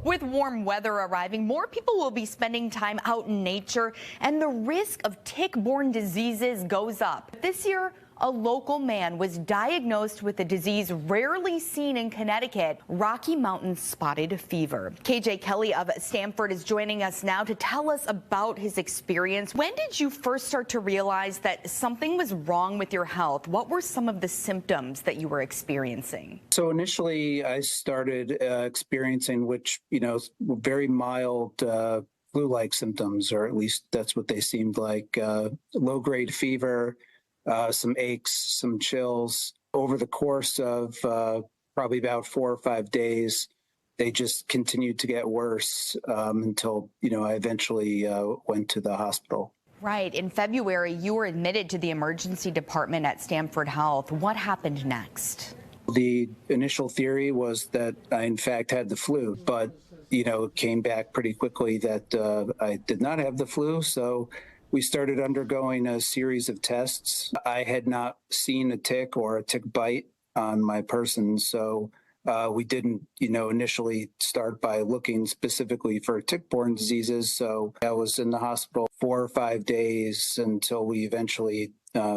With warm weather arriving, more people will be spending time out in nature, and the risk of tick-borne diseases goes up. This year, a local man was diagnosed with a disease rarely seen in Connecticut, Rocky Mountain spotted fever. KJ Kelly of Stamford is joining us now to tell us about his experience. When did you first start to realize that something was wrong with your health? What were some of the symptoms that you were experiencing? So initially, I started experiencing very mild flu-like symptoms, or at least that's what they seemed like. Low-grade fever, some aches, some chills. Over the course of probably about 4 or 5 days, they just continued to get worse until, I eventually went to the hospital. Right. In February, you were admitted to the emergency department at Stamford Health. What happened next? The initial theory was that I, in fact, had the flu, but, it came back pretty quickly that I did not have the flu. So we started undergoing a series of tests. I had not seen a tick or a tick bite on my person, so we didn't, initially start by looking specifically for tick-borne diseases. So I was in the hospital 4 or 5 days until we eventually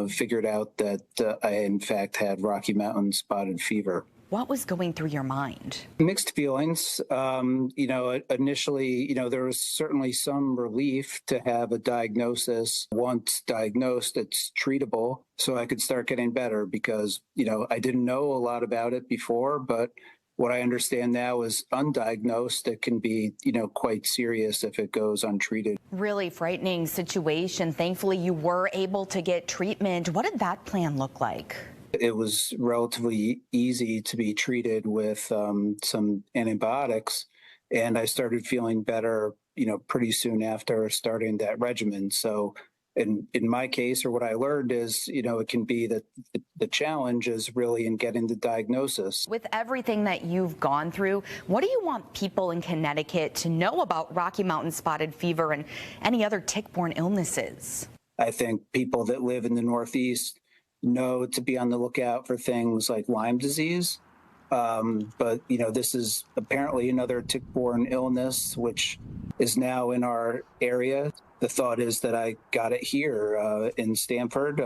figured out that I, in fact, had Rocky Mountain spotted fever. What was going through your mind? Mixed feelings. Initially, there was certainly some relief to have a diagnosis. Once diagnosed, it's treatable, so I could start getting better because, I didn't know a lot about it before, but what I understand now is undiagnosed, it can be, quite serious if it goes untreated. Really frightening situation. Thankfully, you were able to get treatment. What did that plan look like? It was relatively easy to be treated with some antibiotics, and I started feeling better, pretty soon after starting that regimen. So in my case, or what I learned is, it can be that the challenge is really in getting the diagnosis. With everything that you've gone through, what do you want people in Connecticut to know about Rocky Mountain spotted fever and any other tick-borne illnesses? I think people that live in the Northeast know to be on the lookout for things like Lyme disease. But, this is apparently another tick-borne illness, which is now in our area. The thought is that I got it here in Stamford,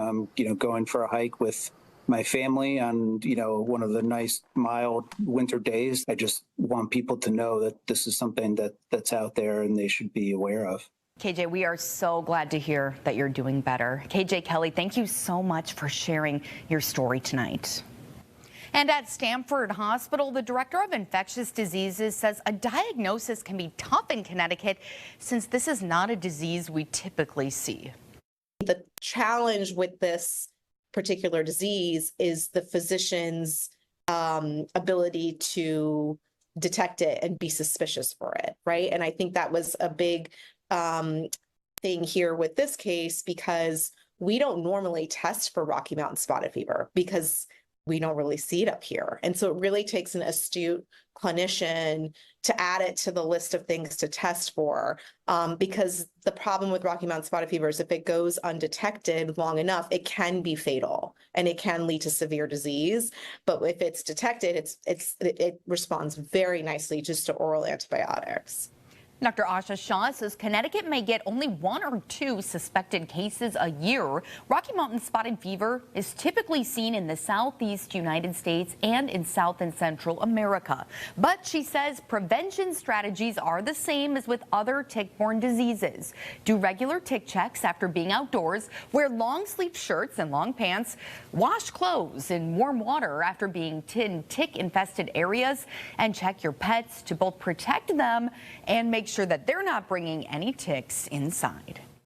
going for a hike with my family on, one of the nice, mild winter days. I just want people to know that this is something that's out there and they should be aware of. KJ, we are so glad to hear that you're doing better. KJ Kelly, thank you so much for sharing your story tonight. And at Stamford Hospital, the director of infectious diseases says a diagnosis can be tough in Connecticut since this is not a disease we typically see. The challenge with this particular disease is the physician's ability to detect it and be suspicious for it, right? And I think that was a big thing here with this case, because we don't normally test for Rocky Mountain spotted fever because we don't really see it up here. And so it really takes an astute clinician to add it to the list of things to test for, because the problem with Rocky Mountain spotted fever is if it goes undetected long enough, it can be fatal and it can lead to severe disease. But if it's detected, it responds very nicely just to oral antibiotics. Dr. Asha Shah says Connecticut may get only 1 or 2 suspected cases a year. Rocky Mountain spotted fever is typically seen in the southeast United States and in South and Central America. But she says prevention strategies are the same as with other tick-borne diseases. Do regular tick checks after being outdoors, wear long sleeve shirts and long pants, wash clothes in warm water after being in tick-infested areas, and check your pets to both protect them and make sure that they're not bringing any ticks inside.